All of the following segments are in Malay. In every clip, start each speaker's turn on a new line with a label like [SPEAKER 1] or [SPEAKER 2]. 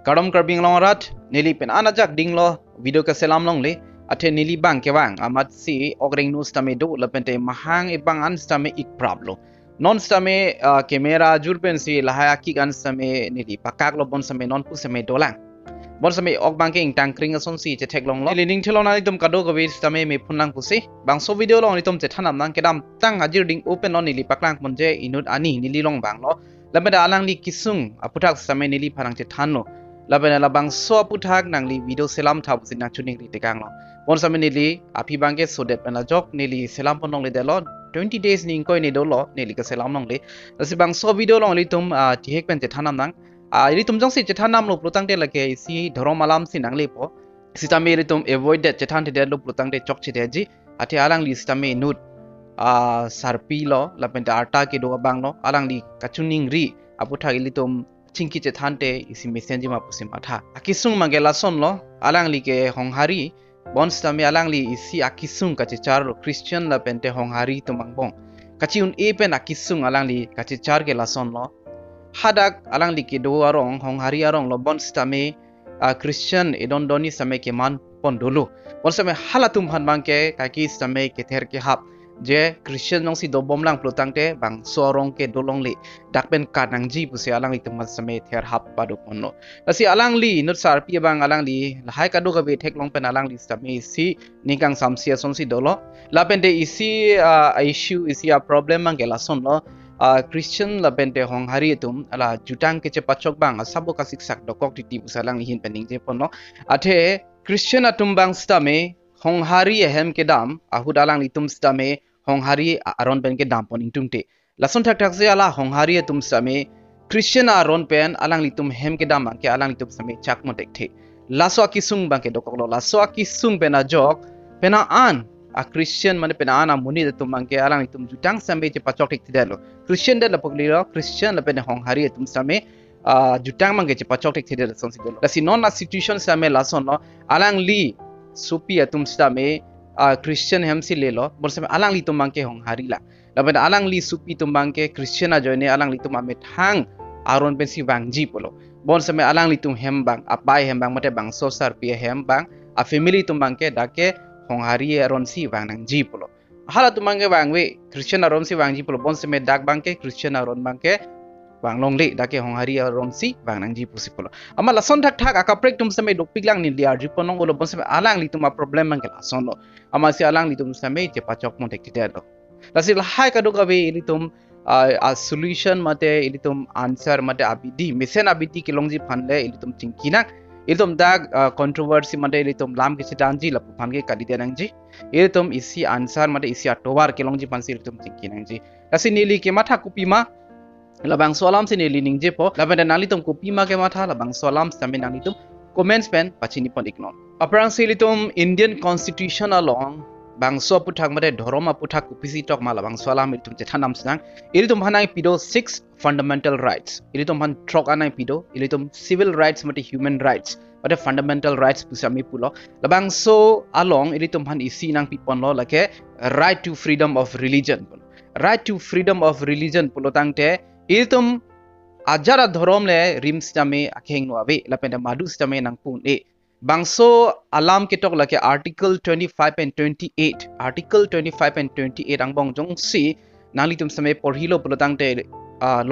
[SPEAKER 1] Kadam karbing long rat nili pen anajak ding lo video ka selam long le athe nili bang ke bang amat si ogring nu stame do lapente mahang ibang an stame ik problem non stame kamera jurpen si lahaya ki gan stame nili pakak lo bon stame non pu stame dolang bon stame ok bang ke ing tang kring ason si che thek long lo lining thelona ni tum kado ko vi stame me phunang pusi bang so video long ni tum che thanam nang kedam tang ajir ding open non nili paklang ponje inut ani nili long bang lo lapente alang li kisung aputak stame nili phanang che thanno labena labang so puthak nangli video selam thab sin chuning ri tekang lo bon saminili api bangke so det pena jok nili selam ponong le delo 20 days ning koi ne do lo nili ka selam nong le asi bang so video long li tum thik pen te thanam nang ri tum jong si che thanam lo plutang te lake si dhorom alam si nang le po sitame ri tum avoid that che than te de lo plutang te chok che de ji ati alang li sitame nut sarpi lo lapen ta arta ke do bang lo alang li ka chuning ri aputhak li tum chingki che thante isi messenger ma pusim atha akisung mangela son lo alang li ke honghari bons tami alang li isi akisung ka che char lo christian la pente honghari to mangbong kachi un e pen akisung alang li ka che char ke la son lo hadak alang li ke do arong honghari arong lo bons tami christian edon doni same ke man pon dulu bons tami halatum han bangke kaki same ke ther ke hap je Christian nong si do bom lang plutang te bang sorong ke dolong li dakpen kanang ji pusi alang li temas same ther hap padu ponno asi alang li nut sar pi bang alang li lahai kadu ka be thek long pen alang li same si nikang samsia son si dolo la pen de isi issue isi a problem mang gela son lo Christian la pen de hong hari tum ala jutang ke che pachok bang sabo ka siksak dokok ti pusalang li hin pening je ponno athe Christian atum bang stame hong hari hem ke dam ahud alang li tum stame hong hari aron pen ke dam poning tumte lason thak thak se ala hong hari tum same Christian aron pen alang li tum hem ke dam ke alang li tum same chak mo tek the laso akisung bang ke dokok lo laso akisung pena jok pena an a Christian mane pena ana muni tum bang ke alang li tum jutang same che pachok tek the lo Christian de la pogli lo Christian la pen hong hari tum same jutang mang ke che pachok tek the son si lo la si non la situation same lason lo alang li supi atum stame Christian hamsi lelo borsame alang li tumang ke hong hari la laban alang li supi tumang ke Christian a joine alang li tum ame thang aron pensi wangji polo borsame alang li tum hem bang apai hem bang mate bang so sar pi hem bang a family tumang ke dake hong hari aron si wang nang ji polo hala tumang ke wangwe Christian aron si wangji polo borsame dak bang ke Christian aron bang ke bang long le dake hong hari aron si bang nang ji pusi polo ama lason thak thak aka prek tum same dok piglang ni liar ji ponong ulo bon same alang li tuma problem mang la son lo ama si alang li tum same je pachok mon tek te lo lasil hai ka dok ave li tum a solution mate li tum answer mate abidi mesen abidi kilong ji phanle li tum chingkina li tum dak controversy mate li tum lam ki sitan ji la phan ke kadi de nang ji li tum isi answer mate isi atobar kilong ji pan si li tum chingkina ji lasin ni li ke matha kupima labang solam sini lining je po labenda nali tum kopi ma ke matha labang solam sami nali tum comments pen pachini pon ignore aprang sili tum Indian constitution along bang so puthak mate dhoroma puthak kupisi tok ma labang solam tum je thanam snang ili tum hanai pido 6 fundamental rights ili tum han trok anai pido ili tum civil rights mate human rights mate fundamental rights pusami pulo labang so along ili tum han isi nang pipon lo lake right to freedom of religion right to freedom of religion pulo tangte iltum ajara dhorom le rims tame akheng no ave lapenda madu tame nang pun e bangso alam ketok lake article 25 and 28 article 25 and 28 ang bong jong si nali tum same porhilo pulotang te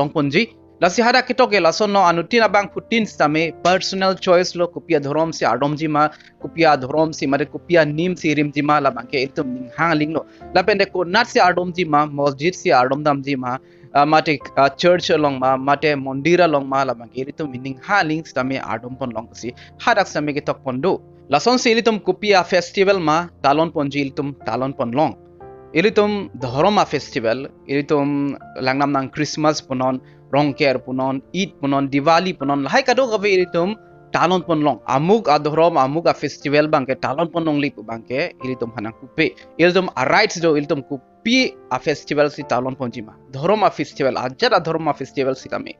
[SPEAKER 1] longponji lasi hada ketok e lason no anutina bang putin tame personal choice lo kupia dhorom si adomji ma kupia dhorom si mare kupia nim si rimji ma la bangke iltum ning hangling no lapende ko nat si adomji ma masjid si adomdamji ma mate church along ma mate mondira long ma la bang iri tum meaning ha links tame adom pon long si hadak same ke tok pondo lason se iri tum kupia festival ma talon ponjil tum talon pon long iri tum dharoma festival iri tum langnam nang Christmas ponon rongker ponon Eid ponon Diwali ponon hai kado gabe iri tum talon pon long amuk adhorom amuk a festival bangke talon pon long li bangke iri tum hanang kupe iri tum rights do iri tum kupi a festival si talon ponjima dhoroma festival ajara dhoroma festival si tame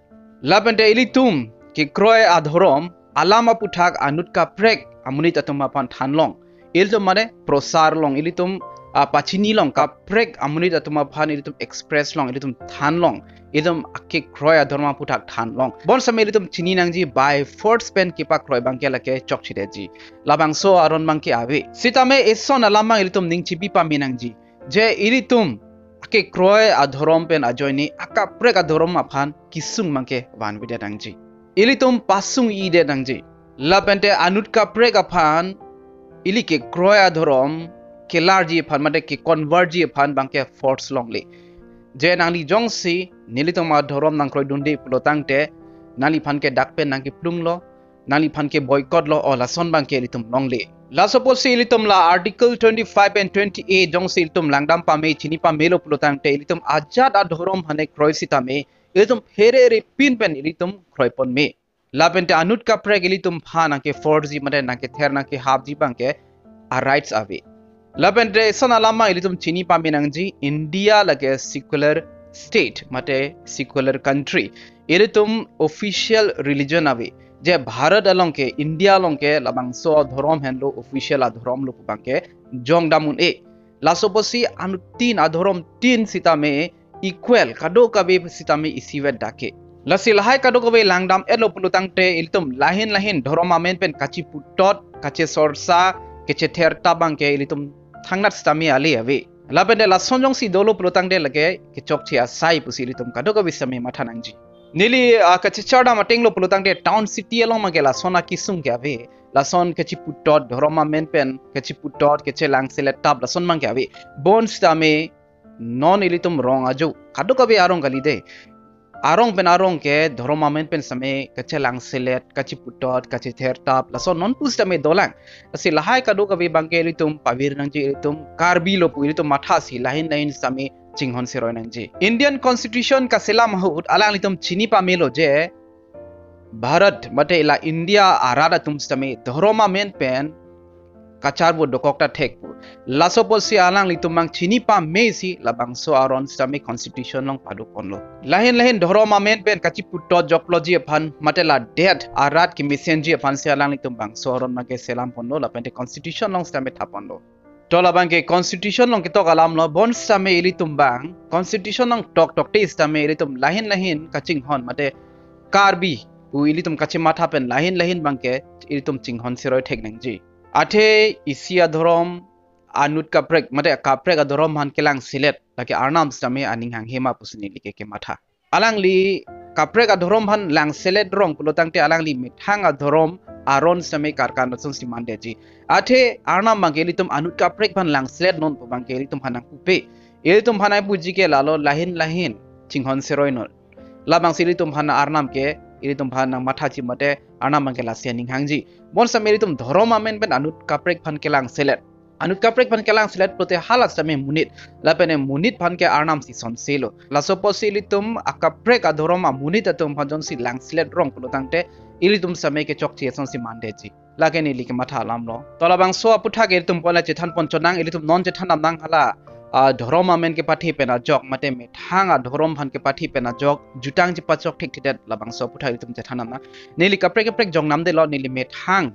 [SPEAKER 1] labente iri tum ki kroy adhorom alama puthak anut ka prek amunit atuma pan thanlong iri tum mane prosar long iri tum pachini long ka prek amuni da tuma phan ilitum express long ilitum than long idum akke kroy adorma putak than long bon samay ilitum chini nangji by fourth pen kipa kroy bangke lake chok chide ji labang so aron bangke ave sitame eson alamang ilitum ningchibi pa minangji je ilitum akke kroy adhorom pen ajoini aka prek adhorom aphan kisung mangke wan bide nangji ilitum pasung ide nangji lapente anutka prek aphan ilike kroy adhorom ke large phan mate ke converge phan bangke force longli je nangli jongsi nilitom adhorom nang kroi dunde plotang te nali phan ke dakpen nang ke plunglo nali phan ke boycott lo ola son bangke litum longli la suppose litum la article 25 and 28 jongsi litum langdam pa me chini pa melo plotang te litum ajad adhorom hane kroi sitame litum here re pin pen litum kroi pon me la pente anut ka preg litum phana ke 4g mate nang ke ther nang ke half ji bangke a rights ave lapente son alama ilitum chini paminangji India lage secular state mate secular country ilitum official religion ave je Bharat along ke India along ke labang so dhorom henlo official adhorom lo bangke jong damun e lasoposi anu tin adhorom tin sitame equal kado kabe sitame isivet dake lasil hai kado kabe langdam elo pulutang te ilitum lahin lahin dhorom amen pen kachi putot kache sorsa keche ther tabang ke ilitum thangnat stami ali ave lapende la sonjong si dolo plotang de lage ke chok chia sai pusi litum kadoga bisame mathanangji nili kachi charda mating lo plotang de town city along magela sona kisung ke ave la son kechi putot dhoroma men pen kechi putot keche lang selet tab la son mang ke ave bon stame non ilitum wrong ajo kadoga be arong gali de arong pen arong ke dhoroma men pen same keche lang selet kachi putot kachi ther tab la son non pusta me dolang asi lahai kadu kabe bangke litum pavir nangji litum karbi lo pu litum matha si lahin lahin same chinghon seroi nangji Indian constitution ka selam hut alang litum chini pa melo je Bharat mate la India arada tum same dhoroma men pen kachar bo dokokta thekpu lasopol si alang litum mang chini pa mesi labang so aron same constitution long padu ponlo lahin lahin dhoroma men pen kachi putto jokloji phan matela death arat ki messenger phan se alang litum bang so aron mage selam ponlo la pente constitution long same thaponlo tola bangke constitution long kitok alam lo bon same ilitum bang constitution long tok te same ilitum lahin lahin kaching hon mate karbi u ilitum kachi matha pen lahin lahin bangke ilitum chinghon siroi thek nangji athe isia dhorom anut kaprek mate kaprek adhorom han kelang silet laki arnam stame aning hang hema pusni like ke matha alangli kaprek adhorom han lang silet rong pulotang te alangli mithang adhorom aron stame karkan son simandeji athe arnam mangelitum anut kaprek han lang silet non pabangelitum hanang kupe elitum hanai puji ke lalo lahin lahin chinghon seroinol labang silitum hana arnam ke ilitum hanang matha chi mate arnam mangela sianing hangji bon samelitum dhorom amen ben anut kaprek phan kelang selet anut kaprek phan kelang selet prote halas tame munit lapene munit phan ke arnam si son selo la soposilitum akaprek adhorom munit atum phajon si lang selet rong pulotangte ilitum same ke chokchi son si mandeji lageni like matha lamlo tolabang so aputha ke tum pola chethan ponchonang ilitum non chethan namnang hala dhorom amen ke pathi pena jok mate me thanga dhorom phan ke pathi pena jok jutang ji pachok thik thitet labang so aputha ilitum chethan namna neli kaprek jong nam de lo neli me thang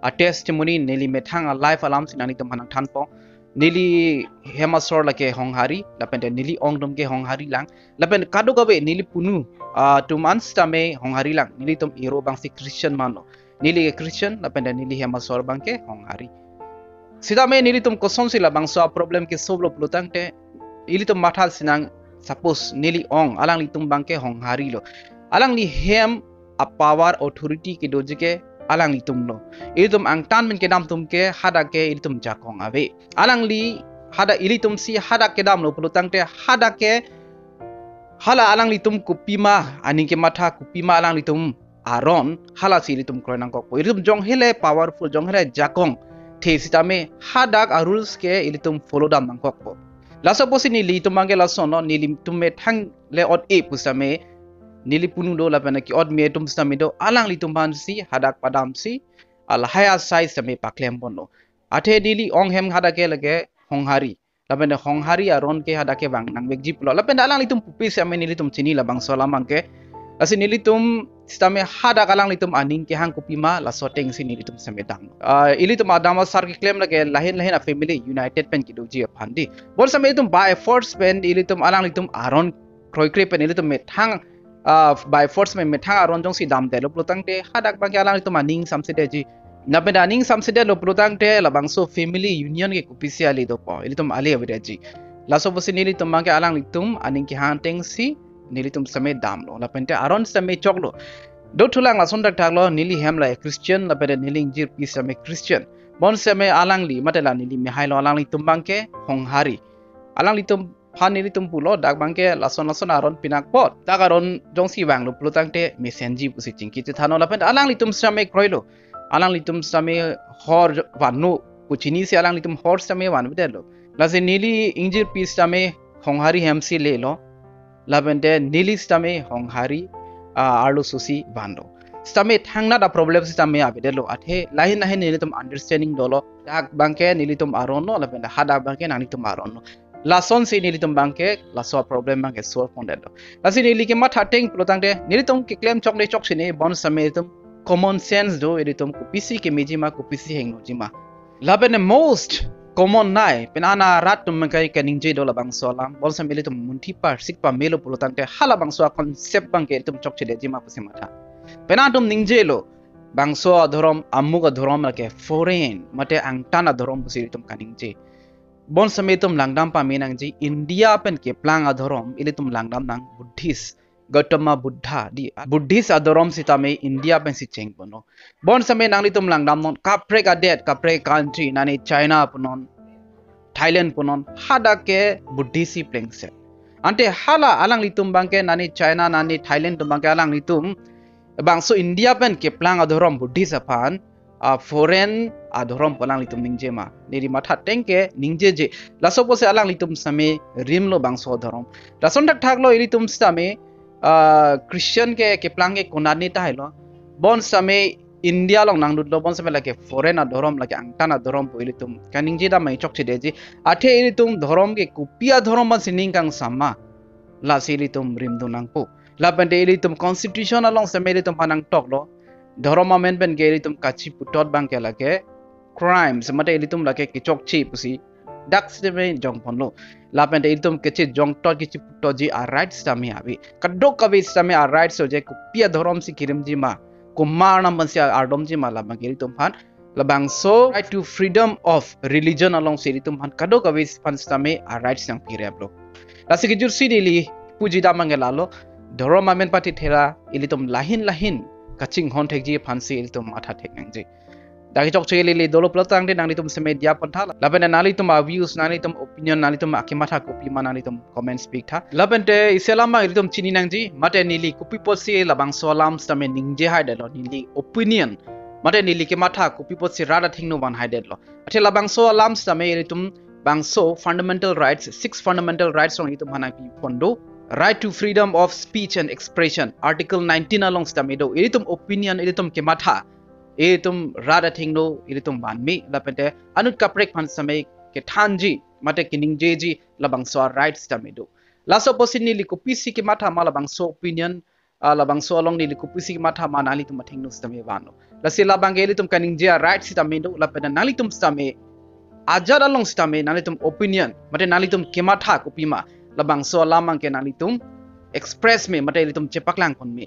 [SPEAKER 1] a testimony neli me thang a life alam sinani tum hanang thanpo neli hemasor lake honghari lapende neli ongdom ke honghari lang lapen kadu gabe neli punu tum anstame honghari lang neli tum iro bang si christian mano neli christian lapende neli hemasor bang ke honghari sida me nili tum kosom sila bang so problem ke soblo plutang te ili tum mathal sinang suppose nili ong alang li tum bang ke honghari lo alang li hem a power authority ke doji ke alang li tum lo ili tum ang tan men ke dam tum ke hada ke ili tum jakong ave alang li hada ili tum si hada ke dam lo plutang te hada ke hala alang li tum kupima ani ke matha kupima alang li tum aron hala si ili tum kroinang ko ili tum jong hele powerful jong hele jakong thesitame hadak a rules ke ilitum follow dam nangkok po laso posi ni li tumange laso no nilim tumme thang le od e pusame nili punu do la pena ki od me tum stame do alang li tumban si hadak padam si al haya sai same paklem bono athe dili ong hem hadake lage honghari la pena honghari aron ke hadake bang nang bekji pulo la pena alang li tum pupi same nili tum chini la bang sola mangke asi nili tum stame hada kalang litum aning ke hang kupima la soteng sini litum samedang ilitum adama sar ki claim lage lahin lahin a family united pen ki doji phandi bol same litum by force pen ilitum alang litum aron kroikre pen ilitum methang by force me methang aron jong si dam de lo plutang te hadak bang alang litum aning samsede ji na pen aning samsede lo plutang te la bangso family union ke kupisi ali do po ilitum ali avide ji la so bosi nilitum bang alang litum aning ki hang teng si nilitum same dam lo la pen te aron same choklo do thulang la sondak thaklo nili hamla christian la pen niling jir pi same christian bon same alang li matela nili mi hailo alang li tumbang ke honghari alang li tum phan nili tum pulo dak bangke lason aron pinak pot dak aron jongsi wang lo plutang te mesenji pusi chingki te thano la pen alang li tum same kroilo alang li tum same hor wanu puchini se alang li tum hor same wan bidelo la se nili injir pi same honghari hamsi le lo la pen te nili same honghari arlo susi bando stame thangna da problem stame abidelo athe lahin lahin nilitum understanding dolo dak bangke nilitum arono la pen hada bangke nanitum arono lason si nilitum bangke la so problem bangke solve pondelo lasi nilike ma thateng plotang de nilitum ke claim chokle chok sine bon sametum common sense do editum ku pc ke mejima ku pc hengno jima la pen most common nai penana rat tum kai kaning je do la bang solam bon samelitum munthi par sik pa melo plotang te hala bang so concept bangke tum chok chede jima puse matha penatum ningjelo bangso adhorom amuga dhorom lake foreign mate angtana dhorom busitum kaningje bon sametum langdam pa menangji india pen ke plang adhorom ilitum langdam nang buddhist Gautama Buddha di Buddhist adhorom sitame India pen si cheng bono bon same nang litum langdam non kapre ka det kapre country nani China punon Thailand punon hada ke Buddhist plengse ante hala alang litum bangke nani China nani Thailand tum bangke alang litum bangso India pen ke plang adhorom Buddhist apan foreign adhorom palang litum ningje ma niri matha tengke ningje je laso pose alang litum same rimlo bangso adhorom lason dak thaklo ilitum same Christian ke plang ke konani tahilo bon same India long nang dudlo bon same lake foreign adhorom lake angtan adhorom po ilitum kaningje da mai chok chide je athe ilitum dhorom ke kupia dhorom ban sining kang sama la silitum rimdu nang po la pende ilitum constitution along same ilitum panang tok lo dhorom amendment ke ilitum kachi putot bang ke lake crimes mate ilitum lake ke chok chi pusi dak seme jong ponlo la pende ilitum ke chi jong tot ke chi putot ji a rights tami abi kadok kabe same a rights so je kupia dhorom si kirim ji ma kumar nam ban sia ardom ji ma la bang ke ilitum phan la bang so right to freedom of religion along se ilitum phan kadok kabe phan same a rights yang pirablo la se ke jur si dili puji da mangelalo dhorom amen pati thera ilitum lahin lahin kaching hon thekji phansi ilitum matha theknangji dagi chok cheli dolo plotang de nang tum seme dia pantha labena nali tum views nali tum opinion nali tum akimatha kopi manali tum comment speak tha labente iselama ilitum chini nangji mate nili kopi posi labang solam stame ningje haidelo nili opinion mate nili ke matha kopi posi rada thingno ban haidelo athe labang solam stame ilitum bangso fundamental rights 6 fundamental rights on ilitum hana pi pondo right to freedom of speech and expression article 19 along stamedo ilitum opinion ilitum ke matha ilitum rada thingno ilitum banmi lapente anut kaprek phan samai ke thanji mate kining jeji labang so rights stamedo laso posini liku pc ke matha mala bang so opinion labang so along ni liku pc ke matha manali tum thingno stame bano lasi labang ilitum kaning je rights stamedo lapente nalitum stame ajar along stame nalitum opinion mate nalitum ke matha kopima labang so lamang ke nalitum express me mate litum chepaklang kon me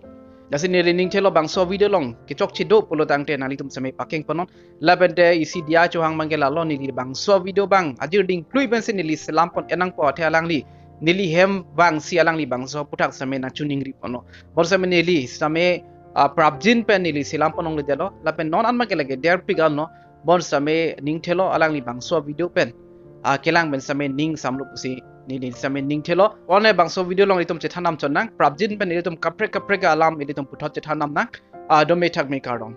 [SPEAKER 1] dasi ni rening chelo bang so video long ke chok chido polo tangte nalitum same paking ponon labente isi dia chohang mangela lo ni bang so video bang ajir ding plui bense ni li selam pon enang po the alang li nili hem bang si alang li bang so putak same na chuning ri pono bor same ni li same prabjin pen ni li selam ponong li delo lapen non an magela ge der pigal no bor same ning thelo alang li bang so video pen kelang ben same ning samlo pusi ni same ning thelo one bang so video long itum chethanam chonnang prabjin pen itum kapre kapre ga alam itum puthot chethanam nang dome thak me kardong